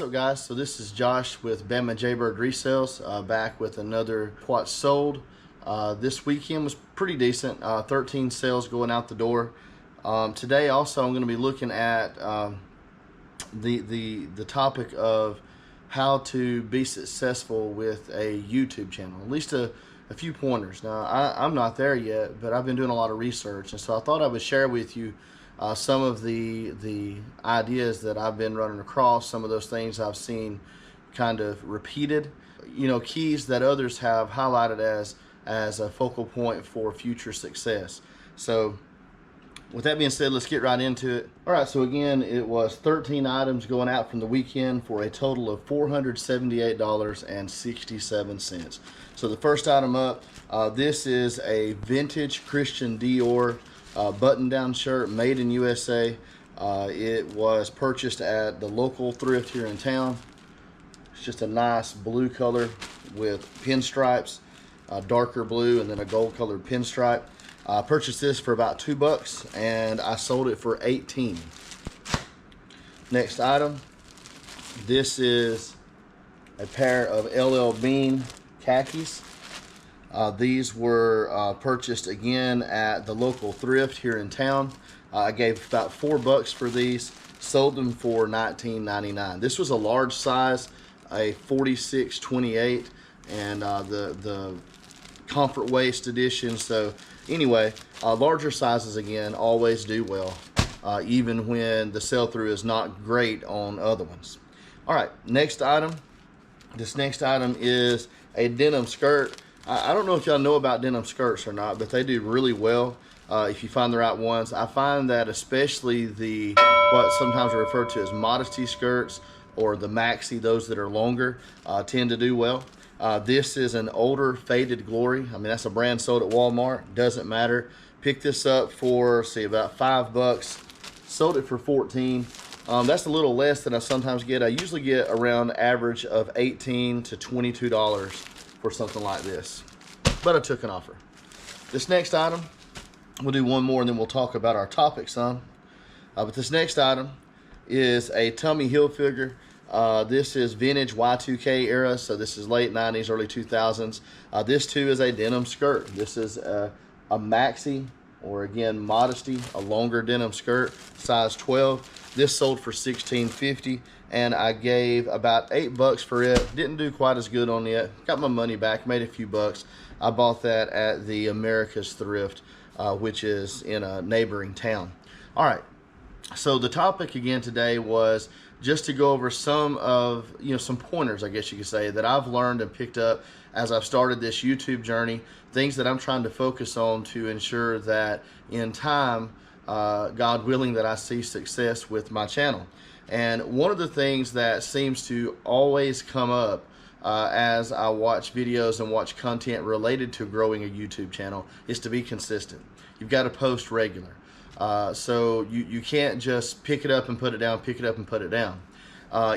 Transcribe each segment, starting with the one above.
up guys? So this is Josh with Bama Jaybird Resales, back with another what sold. This weekend was pretty decent, 13 sales going out the door. Today also I'm going to be looking at the topic of how to be successful with a YouTube channel, at least a few pointers. Now I'm not there yet, but I've been doing a lot of research, and so I thought I would share with you some of the ideas that I've been running across, some of those things I've seen kind of repeated, keys that others have highlighted as a focal point for future success. So with that being said, let's get right into it. All right, so again, it was 13 items going out from the weekend for a total of $478.67. So the first item up, this is a vintage Christian Dior button-down shirt made in USA. It was purchased at the local thrift here in town. It's just a nice blue color with pinstripes, darker blue and then a gold colored pinstripe. I purchased this for about $2 and I sold it for $18. Next item, this is a pair of LL Bean khakis. These were purchased again at the local thrift here in town. I gave about $4 for these, sold them for $19.99. This was a large size, a 46/28, and the comfort waist edition. So anyway, larger sizes again always do well, even when the sell-through is not great on other ones. All right, next item. This next item is a denim skirt. I don't know if y'all know about denim skirts or not, but they do really well if you find the right ones. I find that especially what sometimes are referred to as modesty skirts or the maxi, those that are longer, tend to do well. This is an older faded glory. I mean, that's a brand sold at Walmart, doesn't matter. Picked this up for, see, about $5. Sold it for $14. That's a little less than I sometimes get. I usually get around average of $18 to $22 for something like this, but I took an offer. This next item, we'll do one more and then we'll talk about our topic some. But this next item is a Tommy Hilfiger. This is vintage Y2K era, so this is late 90s, early 2000s. This too is a denim skirt. This is a maxi, or again, modesty, a longer denim skirt, size 12. This sold for $16.50, and I gave about $8 for it. Didn't do quite as good on it. Got my money back, made a few bucks. I bought that at the America's Thrift, which is in a neighboring town. All right, so the topic again today was just to go over some of, some pointers, I guess you could say, that I've learned and picked up as I've started this YouTube journey, things that I'm trying to focus on to ensure that in time, God willing, that I see success with my channel. And one of the things that seems to always come up as I watch videos and watch content related to growing a YouTube channel is to be consistent. You've got to post regular. So you can't just pick it up and put it down, pick it up and put it down.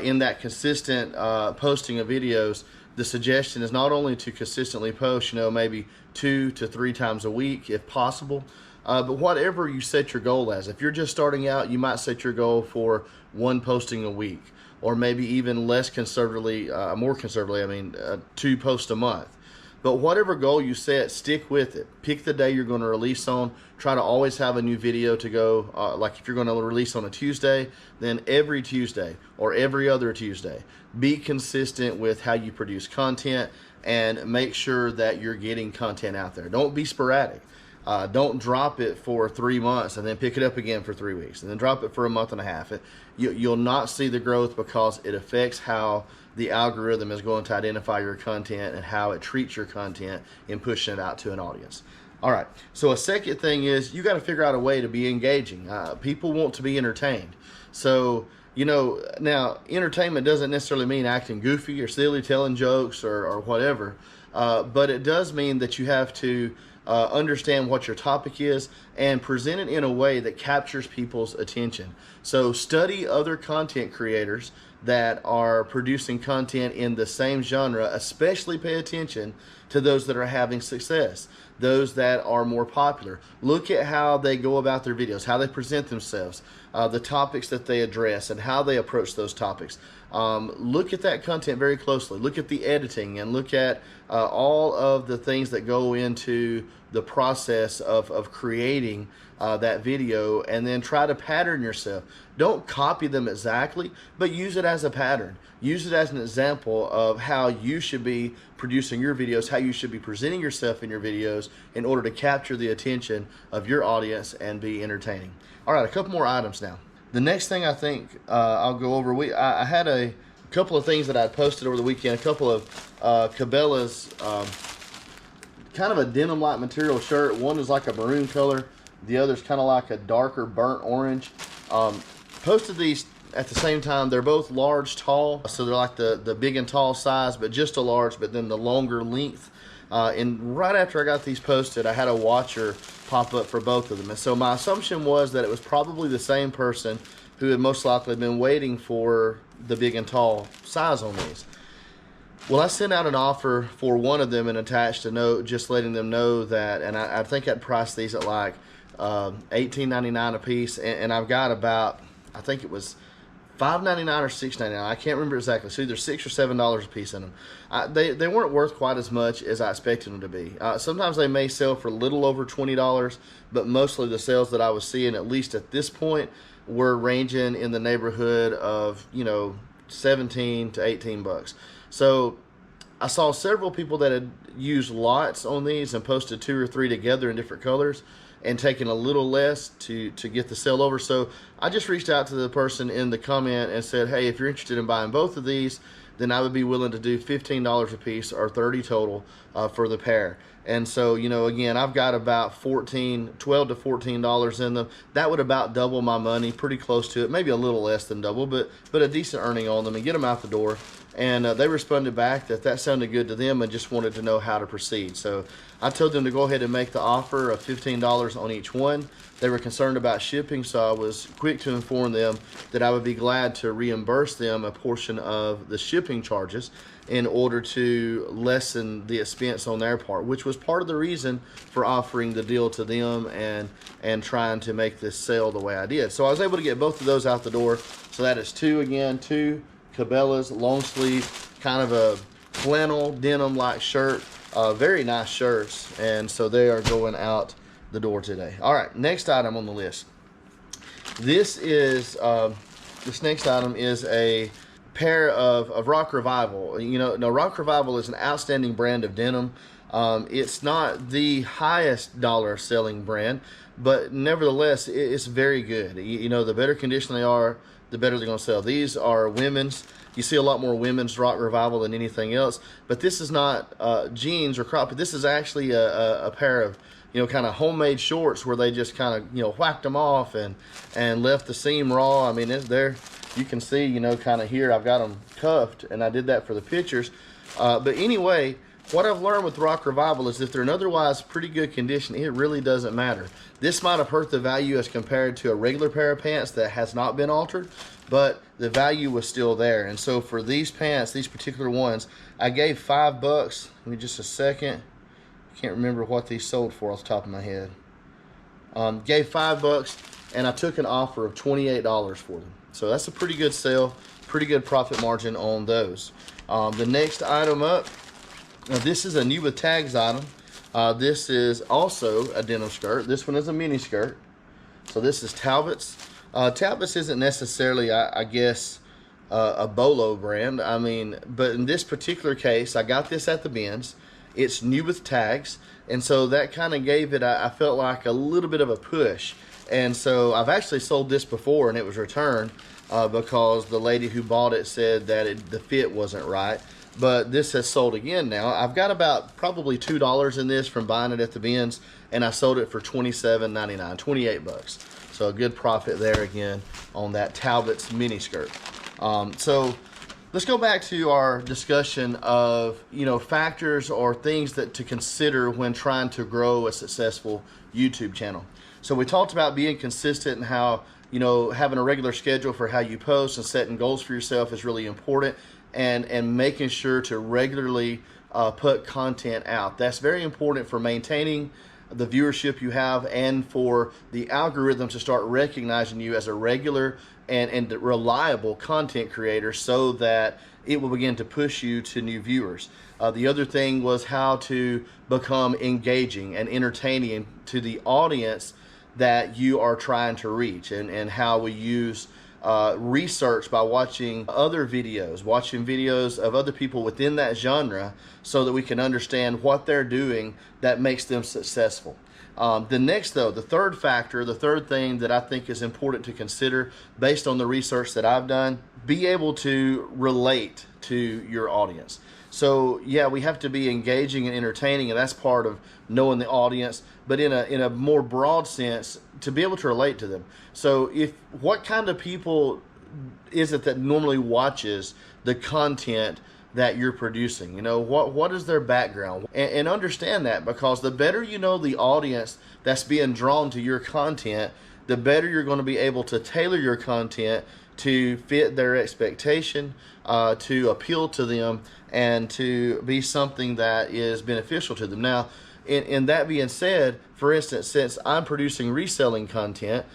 In that consistent posting of videos, the suggestion is not only to consistently post, maybe 2 to 3 times a week if possible, but whatever you set your goal as. If you're just starting out, you might set your goal for 1 posting a week, or maybe even less conservatively, more conservatively, 2 posts a month. But whatever goal you set, stick with it. Pick the day you're going to release on. Try to always have a new video to go. Like if you're going to release on a Tuesday, then every Tuesday or every other Tuesday. Be consistent with how you produce content and make sure that you're getting content out there. Don't be sporadic. Don't drop it for 3 months and then pick it up again for 3 weeks and then drop it for a month and a half. You'll not see the growth because it affects how the algorithm is going to identify your content and how it treats your content in pushing it out to an audience. All right, so a second thing is you got to figure out a way to be engaging. People want to be entertained. So, now entertainment doesn't necessarily mean acting goofy or silly, telling jokes or whatever, but it does mean that you have to understand what your topic is and present it in a way that captures people's attention. So study other content creators that are producing content in the same genre, especially pay attention to those that are having success, those that are more popular. Look at how they go about their videos, how they present themselves, the topics that they address, and how they approach those topics. Look at that content very closely. Look at the editing, and look at all of the things that go into the process of creating that video, and then try to pattern yourself. Don't copy them exactly, but use it as a pattern. Use it as an example of how you should be producing your videos, how you should be presenting yourself in your videos in order to capture the attention of your audience and be entertaining. All right, a couple more items now. The next thing I think I'll go over, I had a couple of things that I posted over the weekend, a couple of Cabela's kind of a denim-like material shirt. One is like a maroon color. The other's kind of like a darker burnt orange. Posted these at the same time. They're both large, tall, so they're like the big and tall size, but just a large, but then the longer length. And right after I got these posted, I had a watcher pop up for both of them. And so my assumption was that it was probably the same person who had most likely been waiting for the big and tall size on these. Well, I sent out an offer for one of them and attached a note just letting them know that, and I think I'd priced these at like $18.99 a piece, and I've got about, I think it was $5.99 or $6.99. I can't remember exactly. So either $6 or $7 a piece in them. They weren't worth quite as much as I expected them to be. Sometimes they may sell for a little over $20, but mostly the sales that I was seeing, at least at this point, were ranging in the neighborhood of 17 to 18 bucks. So I saw several people that had used lots on these and posted 2 or 3 together in different colors and taken a little less to get the sale over. So I just reached out to the person in the comment and said, hey, if you're interested in buying both of these, then I would be willing to do $15 a piece or $30 total for the pair. And so, again, I've got about $12 to $14 in them. That would about double my money, pretty close to it, maybe a little less than double, but a decent earning on them, and get them out the door. And they responded back that sounded good to them and just wanted to know how to proceed. So I told them to go ahead and make the offer of $15 on each one. They were concerned about shipping, so I was quick to inform them that I would be glad to reimburse them a portion of the shipping charges in order to lessen the expense on their part, which was part of the reason for offering the deal to them and trying to make this sale the way I did. So I was able to get both of those out the door. So that is two Cabela's long sleeve, kind of a flannel denim-like shirt. Very nice shirts, and so they are going out the door today. All right, next item on the list. This next item is a pair of Rock Revival. Now Rock Revival is an outstanding brand of denim. It's not the highest dollar selling brand, but nevertheless, it's very good. The better condition they are, the better they're going to sell. These are women's. You see a lot more women's Rock Revival than anything else, but this is not jeans or crop. This is actually a pair of kind of homemade shorts where they just kind of whacked them off and left the seam raw. I mean, it's there. You can see kind of here I've got them cuffed, and I did that for the pictures. But anyway, what I've learned with Rock Revival is if they're in otherwise pretty good condition, it really doesn't matter. This might have hurt the value as compared to a regular pair of pants that has not been altered, but the value was still there. And so for these pants, these particular ones, I gave $5. Give me just a second. Can't remember what these sold for off the top of my head. Gave $5, and I took an offer of $28 for them. So that's a pretty good sale, pretty good profit margin on those. The next item up, now this is a new with tags item. This is also a denim skirt. This one is a mini skirt. So this is Talbot's. Talbot's isn't necessarily, I guess, a Bolo brand. I mean, but in this particular case, I got this at the bins. It's new with tags, and so that kind of gave it, I felt like, a little bit of a push. And so I've actually sold this before, and it was returned because the lady who bought it said that the fit wasn't right. But this has sold again now. I've got about probably $2 in this from buying it at the bins, and I sold it for $27.99, 28 bucks. So a good profit there again on that Talbot's mini skirt. So let's go back to our discussion of factors or things that to consider when trying to grow a successful YouTube channel. So we talked about being consistent and how having a regular schedule for how you post and setting goals for yourself is really important, and making sure to regularly put content out. That's very important for maintaining the viewership you have and for the algorithm to start recognizing you as a regular and reliable content creator, so that it will begin to push you to new viewers. The other thing was how to become engaging and entertaining to the audience that you are trying to reach, and how we use research by watching other videos, watching videos of other people within that genre, so that we can understand what they're doing that makes them successful. The third factor, the third thing that I think is important to consider based on the research that I've done, be able to relate to your audience. So yeah, we have to be engaging and entertaining, and that's part of knowing the audience, but in a more broad sense, to be able to relate to them. So what kind of people is it that normally watches the content that you're producing? You know, what is their background? And understand that, because the better you know the audience that's being drawn to your content, the better you're going to be able to tailor your content to fit their expectation, to appeal to them, and to be something that is beneficial to them. Now, in that being said, for instance, since I'm producing reselling content,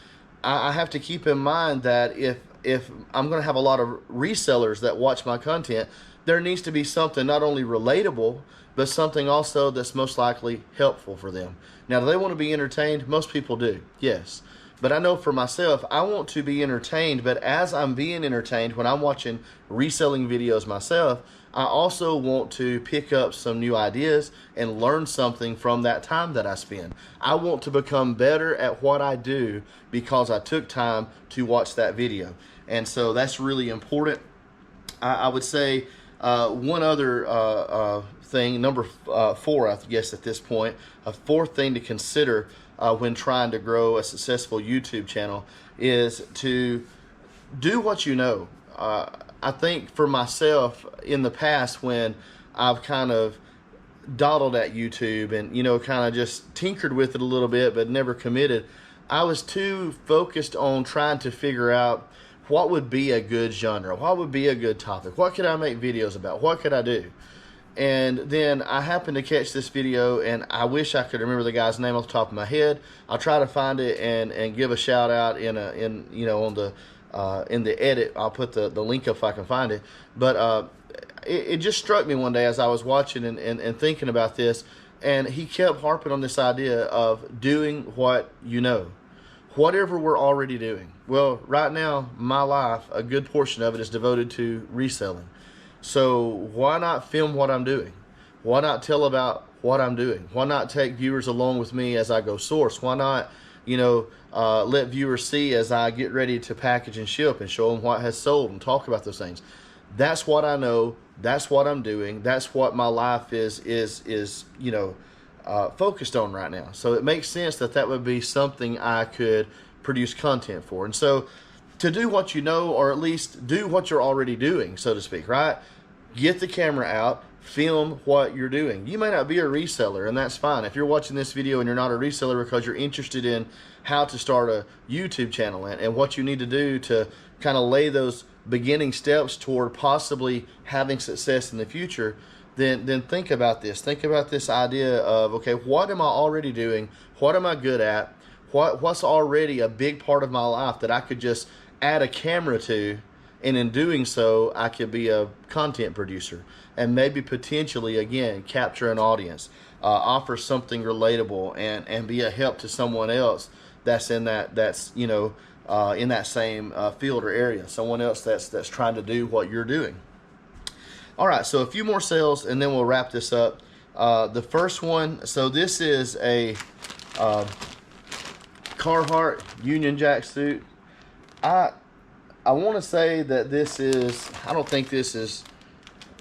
I have to keep in mind that if I'm going to have a lot of resellers that watch my content, there needs to be something not only relatable, but something also that's most likely helpful for them. Now, do they want to be entertained? Most people do, yes. But I know for myself, I want to be entertained, but as I'm being entertained, when I'm watching reselling videos myself, I also want to pick up some new ideas and learn something from that time that I spend. I want to become better at what I do because I took time to watch that video. And so that's really important. I would say one other thing, number 4, I guess at this point, a fourth thing to consider when trying to grow a successful YouTube channel is to do what you know. I think for myself in the past, when I've kind of dawdled at YouTube and, you know, kind of just tinkered with it a little bit but never committed, I was too focused on trying to figure out what would be a good genre, what would be a good topic, what could I make videos about, what could I do. And then I happened to catch this video, and I wish I could remember the guy's name off the top of my head. I'll try to find it and give a shout out in the edit. I'll put the link up if I can find it. But it just struck me one day as I was watching and thinking about this, and he kept harping on this idea of doing what you know, whatever we're already doing. Well, right now, my life, a good portion of it is devoted to reselling. So why not film what I'm doing? Why not tell about what I'm doing? Why not take viewers along with me as I go source? Why not, let viewers see as I get ready to package and ship and show them what has sold and talk about those things? That's what I know. That's what I'm doing. That's what my life is focused on right now. So it makes sense that would be something I could produce content for. And so to do what you know, or at least do what you're already doing, so to speak, right? Get the camera out, film what you're doing. You may not be a reseller, and that's fine. If you're watching this video and you're not a reseller because you're interested in how to start a YouTube channel and what you need to do to kind of lay those beginning steps toward possibly having success in the future, then think about this. Think about this idea of, okay, what am I already doing? What am I good at? What's already a big part of my life that I could just add a camera to, and in doing so, I could be a content producer and maybe potentially, again, capture an audience, offer something relatable, and be a help to someone else that's in that same field or area, someone else that's trying to do what you're doing. All right, so a few more sales, and then we'll wrap this up. The first one, so this is a Carhartt Union Jack suit. I want to say that this is, I don't think this is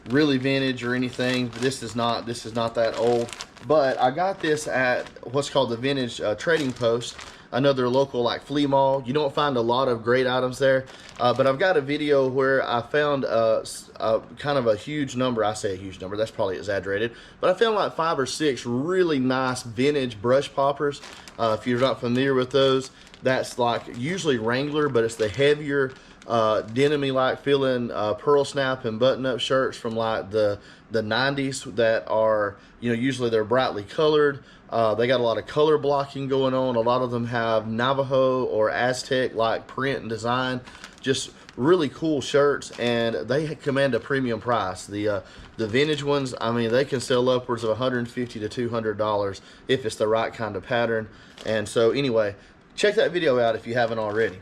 really vintage or anything. This is not that old. But I got this at what's called the Vintage Trading Post, another local like flea mall. You don't find a lot of great items there, but I've got a video where I found kind of a huge number. I say a huge number, that's probably exaggerated, but I found like 5 or 6 really nice vintage brush poppers. If you're not familiar with those, that's like usually Wrangler, but it's the heavier denim-y like feeling pearl snap and button-up shirts from like the 90s that are, you know, usually they're brightly colored. They got a lot of color blocking going on. A lot of them have Navajo or Aztec like print and design. Just really cool shirts, and they command a premium price. The vintage ones, I mean, they can sell upwards of $150 to $200 if it's the right kind of pattern. And so anyway, check that video out if you haven't already.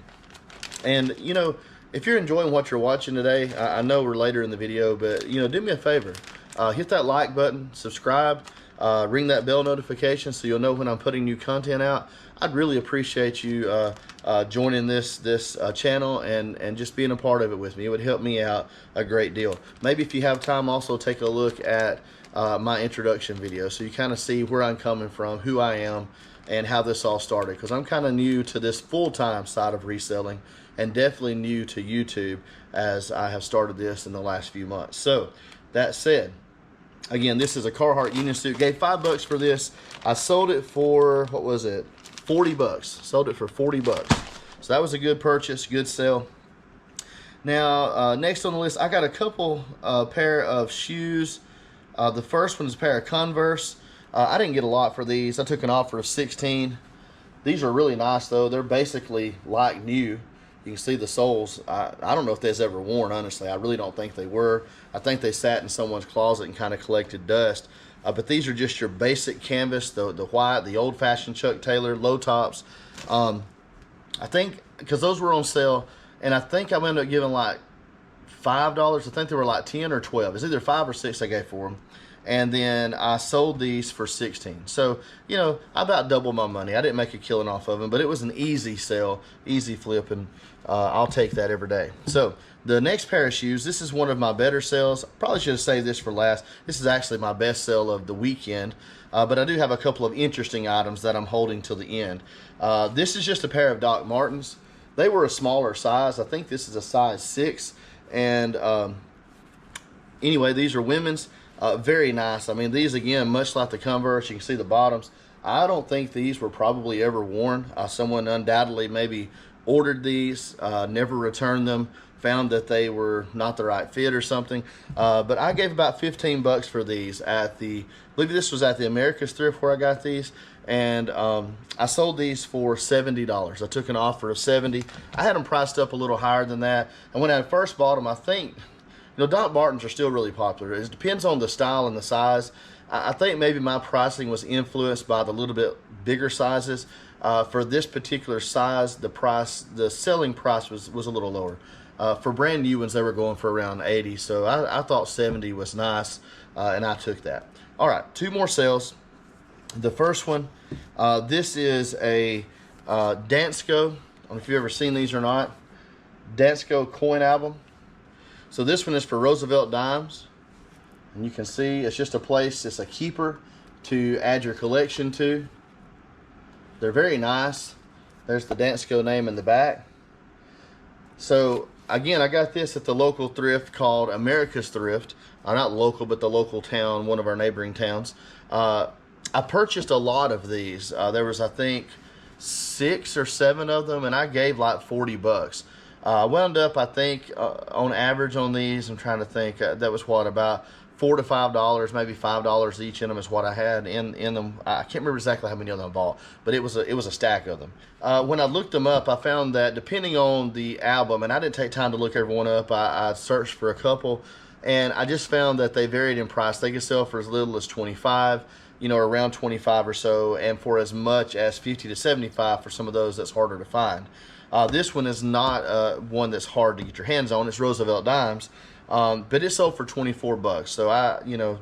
And you know, if you're enjoying what you're watching today, I know we're later in the video, but you know, do me a favor, hit that like button, subscribe, ring that bell notification so you'll know when I'm putting new content out. I'd really appreciate you joining this channel and just being a part of it with me. It would help me out a great deal. Maybe if you have time, also take a look at my introduction video so you kind of see where I'm coming from, who I am, and how this all started, because I'm kind of new to this full-time side of reselling and definitely new to YouTube as I have started this in the last few months. So that said, again, this is a Carhartt Union suit. Gave $5 for this. I sold it for, what was it, 40 bucks. Sold it for 40 bucks. So that was a good purchase, good sale. Now, next on the list, I got a couple pair of shoes. The first one is a pair of Converse. I didn't get a lot for these. I took an offer of 16. These are really nice though. They're basically like new. You can see the soles. I don't know if they's ever worn, honestly. I really don't think they were. I think they sat in someone's closet and kind of collected dust. But these are just your basic canvas, the white, the old-fashioned Chuck Taylor, low tops. I think, because those were on sale, and I think I ended up giving like $5. I think they were like 10 or 12. It's either 5 or 6 I gave for them. And then I sold these for 16. So, you know, I about doubled my money. I didn't make a killing off of them, but it was an easy sale, easy flip, and I'll take that every day. So the next pair of shoes, this is one of my better sales. Probably should have saved this for last. This is actually my best sale of the weekend, but I do have a couple of interesting items that I'm holding till the end. This is just a pair of Doc Martens. They were a smaller size. I think this is a size 6. And anyway, these are women's. Very nice. I mean, these, again, much like the Converse, you can see the bottoms. I don't think these were probably ever worn. Someone undoubtedly maybe ordered these, never returned them, found that they were not the right fit or something. But I gave about 15 bucks for these at the, I believe this was at the America's Thrift where I got these. And I sold these for $70. I took an offer of 70. I had them priced up a little higher than that. And when I first bought them, I think, you know, Doc Martens are still really popular. It depends on the style and the size. I think maybe my pricing was influenced by the little bit bigger sizes. For this particular size, the selling price was a little lower. For brand new ones, they were going for around 80. So I thought 70 was nice, and I took that. All right, 2 more sales. The first one, this is a Dansko. I don't know if you've ever seen these or not. Dansko coin album. So this one is for Roosevelt dimes, and you can see it's just a place, it's a keeper to add your collection to. They're very nice. There's the Dansko name in the back. So again, I got this at the local thrift called America's Thrift. Not local, but the local town, one of our neighboring towns. I purchased a lot of these. There was, I think, 6 or 7 of them, and I gave like 40 bucks. Wound up, I think, on average on these, I'm trying to think, that was what, about $4 to $5, maybe $5 each in them is what I had in them. I can't remember exactly how many of them I bought, but it was a stack of them. When I looked them up, I found that depending on the album, and I didn't take time to look every one up, I searched for a couple, and I just found that they varied in price. They could sell for as little as 25, you know, around 25 or so, and for as much as 50 to 75 for some of those that's harder to find. This one is not one that's hard to get your hands on. It's Roosevelt dimes, but it sold for 24 bucks. So you know,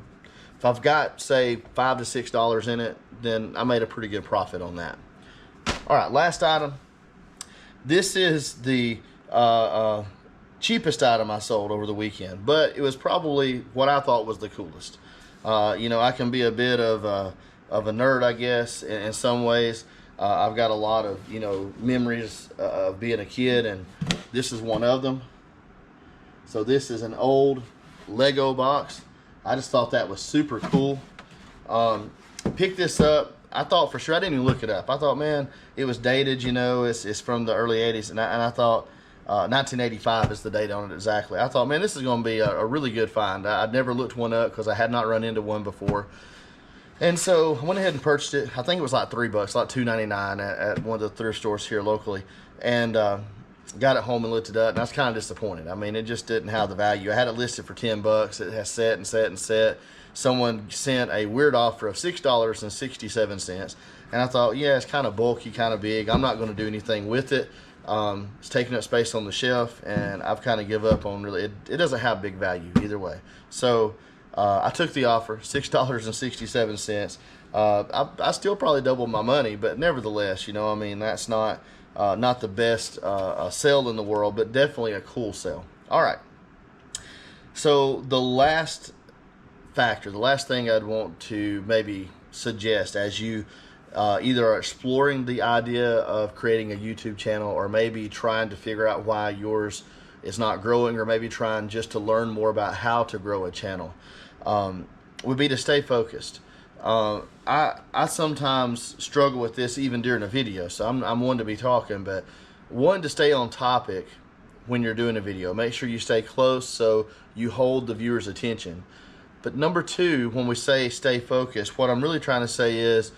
if I've got say $5 to $6 in it, then I made a pretty good profit on that. All right, last item. This is the cheapest item I sold over the weekend, but it was probably what I thought was the coolest. You know, I can be a bit of a nerd, I guess, in some ways. I've got a lot of, you know, memories of being a kid, and this is one of them. So this is an old Lego box. I just thought that was super cool. Picked this up. I thought for sure, I didn't even look it up. I thought, man, it was dated, you know, it's from the early 80s. And I thought, 1985 is the date on it exactly. I thought, man, this is going to be a really good find. I'd never looked one up because I had not run into one before. And so I went ahead and purchased it. I think it was like $3, like $2.99 at one of the thrift stores here locally. And got it home and looked it up, and I was kind of disappointed. I mean, it just didn't have the value. I had it listed for $10. It has set and set and set. Someone sent a weird offer of $6.67, and I thought, yeah, it's kind of bulky, kind of big. I'm not going to do anything with it. It's taking up space on the shelf, and I've kind of give up on really. It doesn't have big value either way. So I took the offer, $6.67. I still probably doubled my money, but nevertheless, you know, I mean, that's not the best sale in the world, but definitely a cool sale. All right. So the last factor, the last thing I'd want to maybe suggest as you either are exploring the idea of creating a YouTube channel, or maybe trying to figure out why yours is not growing, or maybe trying just to learn more about how to grow a channel, would be to stay focused. I sometimes struggle with this even during a video, so I'm one to be talking, but one, to stay on topic when you're doing a video. Make sure you stay close so you hold the viewer's attention. But number two, when we say stay focused, what I'm really trying to say is,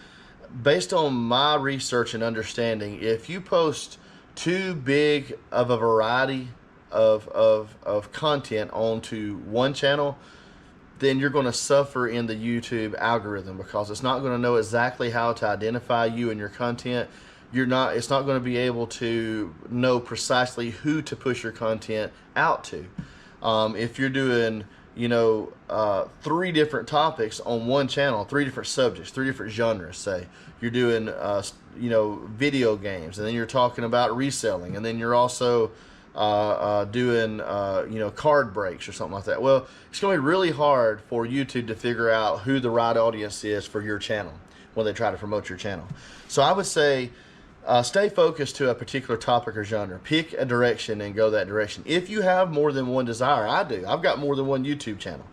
based on my research and understanding, if you post too big of a variety of content onto one channel, then you're going to suffer in the YouTube algorithm, because it's not going to know exactly how to identify you and your content. It's not going to be able to know precisely who to push your content out to. If you're doing, you know, 3 different topics on one channel, 3 different subjects, 3 different genres, say you're doing, you know, video games, and then you're talking about reselling, and then you're also doing you know, card breaks or something like that. Well, it's going to be really hard for YouTube to figure out who the right audience is for your channel when they try to promote your channel. So I would say stay focused to a particular topic or genre. Pick a direction and go that direction. If you have more than one desire, I do. I've got more than one YouTube channel.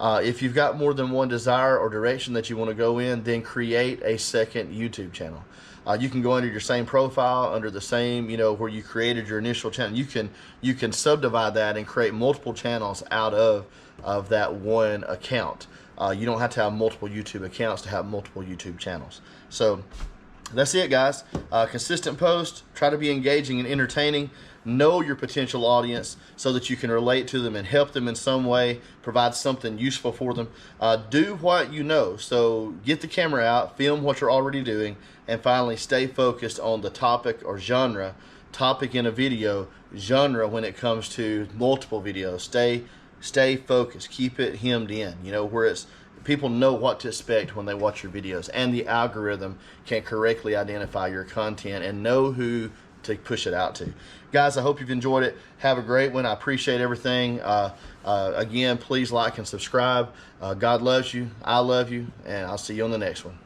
If you've got more than one desire or direction that you want to go in, then create a second YouTube channel. You can go under your same profile, under the same, you know, where you created your initial channel. You can subdivide that and create multiple channels out of that one account. You don't have to have multiple YouTube accounts to have multiple YouTube channels. So that's it, guys. Consistent post. Try to be engaging and entertaining. Know your potential audience so that you can relate to them and help them in some way, provide something useful for them. Do what you know. So get the camera out, film what you're already doing, and finally stay focused on the topic or genre. Topic in a video, genre when it comes to multiple videos. Stay focused. Keep it hemmed in, you know, where it's people know what to expect when they watch your videos, and the algorithm can correctly identify your content and know who to push it out to. Guys, I hope you've enjoyed it. Have a great one. I appreciate everything. Again, please like and subscribe. God loves you. I love you, and I'll see you on the next one.